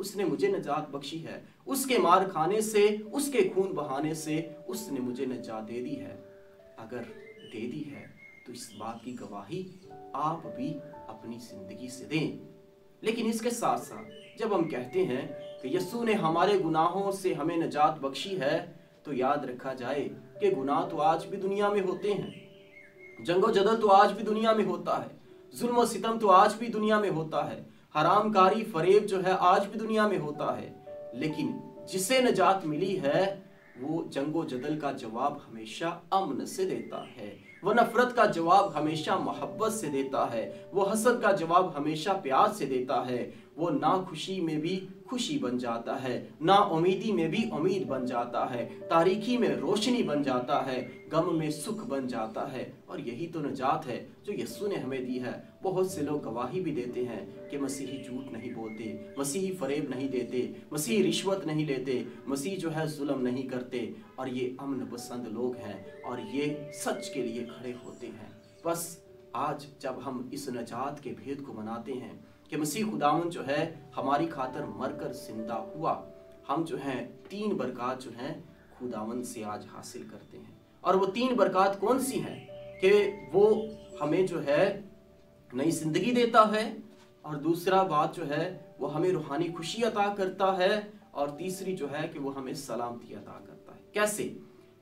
اس نے مجھے نجات بخشی ہے، اس کے مار کھانے سے، اس کے خون بہانے سے اس نے مجھے نجات دے دی ہے۔ اگر دے دی ہے تو اس بات کی گواہی آپ بھی اپنی زندگی سے دیں۔ لیکن اس کے ساتھ ساتھ جب ہم کہتے ہیں کہ یسوع نے ہمارے گناہوں سے ہمیں نجات بخشی ہے، تو یاد رکھا جائے کہ گناہ تو آج بھی دنیا میں ہوتے ہیں، جنگ و جدل تو آج بھی دنیا میں ہوتا ہے، ظلم و ستم تو آج بھی دنیا میں ہوتا ہے، حرام کاری فریب جو ہے آج بھی دنیا میں ہوتا ہے۔ لیکن جسے نجات ملی ہے وہ جنگ و جدل کا جواب ہمیشہ امن سے دیتا ہے، وہ نفرت کا جواب ہمیشہ محبت سے دیتا ہے، وہ حسد کا جواب ہمیشہ پیار سے دیتا ہے، وہ ناخوشی میں بھی خوشی بن جاتا ہے، نا امیدی میں بھی امید بن جاتا ہے، تاریکی میں روشنی بن جاتا ہے، غم میں سکھ بن جاتا ہے۔ اور یہی تو نجات ہے جو یسوع نے ہمیں دی ہے۔ بہت سے لوگ گواہی بھی دیتے ہیں کہ مسیحی جھوٹ نہیں بولتے، مسیحی فریب نہیں دیتے، مسیحی رشوت نہیں لیتے، مسیح جو ہے ظلم نہیں کرتے، اور یہ امن پسند لوگ ہیں اور یہ سچ کے لیے کھڑے ہوتے ہیں۔ بس آج جب ہم اس نجات کے بھید کو مناتے ہیں کہ مسیح خداوند جو ہے ہماری خاطر مر کر زندہ ہوا، ہم جو ہیں 3 برکات جو ہیں خداوند سے آج حاصل کرتے ہیں۔ اور وہ 3 برکات کون سی ہیں؟ کہ وہ ہمیں جو ہے نئی زندگی دیتا ہے، اور دوسرا بات جو ہے وہ ہمیں روحانی خوشی عطا کرتا ہے، اور تیسری جو ہے کہ وہ ہمیں سلامتی عطا کرتا ہے۔ کیسے؟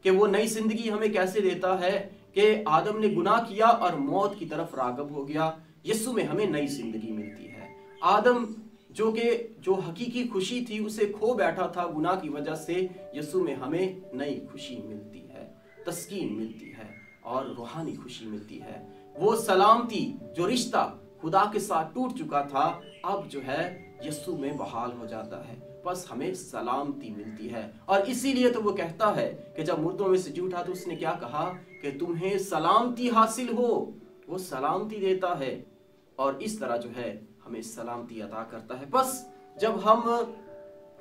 کہ وہ نئی زندگی ہمیں کیسے دیتا ہے کہ آدم نے گناہ کیا اور موت کی طرف راغب ہو گیا، یسوع میں ہمیں نئی زندگی ملتی ہے۔ آدم جو حقیقی خوشی تھی اسے کھو بیٹھا تھا گناہ کی وجہ سے، یسوع میں ہمیں نئی خوشی ملتی ہے، تسکین ملتی ہے اور روحانی خوشی ملتی ہے۔ وہ سلامتی جو رشتہ خدا کے ساتھ ٹوٹ چکا تھا اب جو ہے یسوع میں بحال ہو جاتا ہے، بس ہمیں سلامتی ملتی ہے۔ اور اسی لیے تو وہ کہتا ہے کہ جب مردوں میں سے جی اٹھا تو اس نے کیا کہا کہ تمہیں سلامتی حاصل ہو، وہ سلامتی دیتا ہے اور اس طرح جو ہے ہمیں سلامتی عطا کرتا ہے۔ بس جب ہم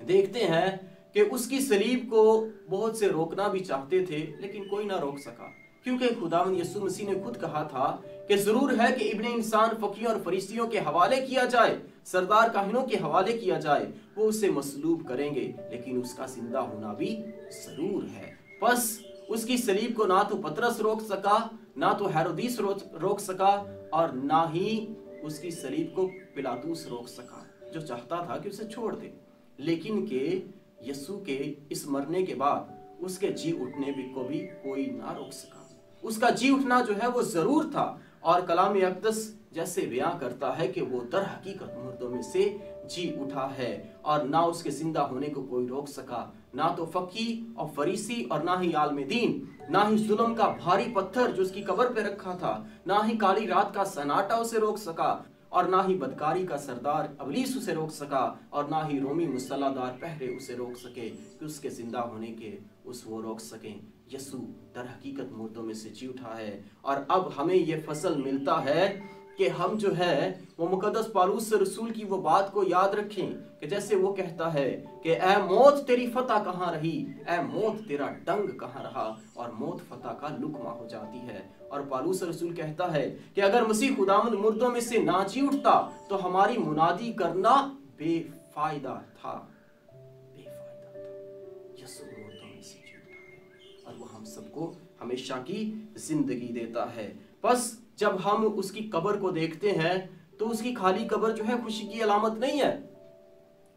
دیکھتے ہیں کہ اس کی صلیب کو بہت سے روکنا بھی چاہتے تھے لیکن کوئی نہ روک سکا، کیونکہ خداوند یسوع مسیح نے خود کہا تھا کہ ضرور ہے کہ ابن انسان فقیوں اور فریسیوں کے حوالے کیا جائے، سردار کاہنوں کے حوالے کیا جائے، وہ اسے مصلوب کریں گے لیکن اس کا زندہ ہونا بھی ضرور ہے۔ بس اس کی صلیب کو نہ تو پطرس روک سکا، نہ تو ہیرودیس روک سکا، اور نہ ہی اس کی صلیب کو پلاطوس روک سکا جو چاہتا تھا کہ اسے چھوڑ دے، لیکن کہ یسوع کے اس مرنے کے بعد اس کے جی اٹھنے کو بھی کوئی نہ روک سکا۔ اس کا جی اٹھنا جو ہے وہ ضرور تھا، اور کلام اقدس جیسے بیان کرتا ہے کہ وہ در حقیقت مردوں میں سے جی اٹھا ہے، اور نہ اس کے زندہ ہونے کو کوئی روک سکا، نہ تو فقی اور فریسی اور نہ ہی عالم دین، نہ ہی ظلم کا بھاری پتھر جو اس کی قبر پہ رکھا تھا، نہ ہی کالی رات کا سناٹا اسے روک سکا، اور نہ ہی بدکاری کا سردار ابلیس اسے روک سکا، اور نہ ہی رومی مسلح دار پہرے اسے روک سکے کہ اس کے زندہ ہونے کے وہ روک سکیں۔ یسوع در حقیقت مردوں میں سے جی اٹھا ہے، اور اب ہمیں یہ فضل ملتا ہے کہ ہم جو ہے وہ مقدس پالوس رسول کی وہ بات کو یاد رکھیں کہ جیسے وہ کہتا ہے کہ اے موت تیری فتح کہاں رہی، اے موت تیرا ڈنگ کہاں رہا، اور موت فتح کا لقمہ ہو جاتی ہے۔ اور پالوس رسول کہتا ہے کہ اگر مسیح خداوند مردوں میں سے نہ جی اٹھتا تو ہماری منادی کرنا بے فائدہ تھا، بے فائدہ تھا۔ یسوع مردوں میں سے جی اٹھا ہے اور وہ ہم سب کو ہمیشہ کی زندگی دیتا ہے۔ بس جب ہم اس کی قبر کو دیکھتے ہیں تو اس کی خالی قبر جو ہے خوشی کی علامت نہیں ہے،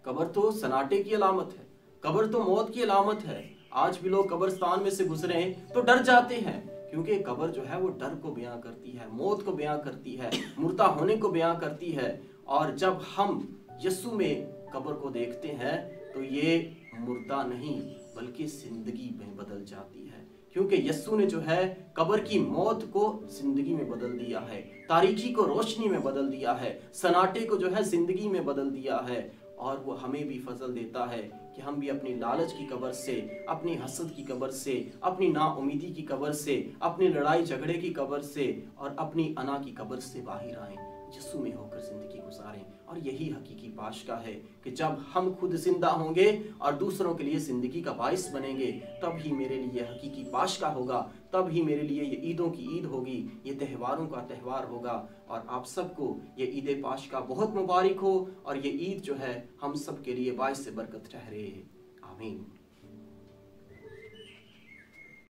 قبر تو سناٹے کی علامت ہے، قبر تو موت کی علامت ہے۔ آج بھی لوگ قبرستان میں سے گزریں تو ڈر جاتے ہیں، کیونکہ قبر جو ہے وہ ڈر کو بیان کرتی ہے، موت کو بیان کرتی ہے، مردہ ہونے کو بیان کرتی ہے۔ اور جب ہم یسوع میں قبر کو دیکھتے ہیں تو یہ مردہ نہیں بلکہ زندگی میں بدل جاتی ہے، کیونکہ یسوع نے جو ہے قبر کی موت کو زندگی میں بدل دیا ہے، تاریکی کو روشنی میں بدل دیا ہے، سناٹے کو جو ہے زندگی میں بدل دیا ہے۔ اور وہ ہمیں بھی فضل دیتا ہے کہ ہم بھی اپنی لالچ کی قبر سے، اپنی حسد کی قبر سے، اپنی نا امیدی کی قبر سے، اپنی لڑائی جھگڑے کی قبر سے اور اپنی انا کی قبر سے باہر آئیں۔ یسوع میں ہو کر زندگی گزاریں، اور یہی حقیقی پاشگاہ ہے کہ جب ہم خود زندہ ہوں گے اور دوسروں کے لیے زندگی کا باعث بنیں گے، تب ہی میرے لیے حقیقی پاشگاہ ہوگا، تب ہی میرے لیے یہ عیدوں کی عید ہوگی، یہ تہواروں کا تہوار ہوگا۔ اور آپ سب کو یہ عید پاشگاہ بہت مبارک ہو، اور یہ عید جو ہے ہم سب کے لیے باعث برکت ٹھہرے۔ آمین۔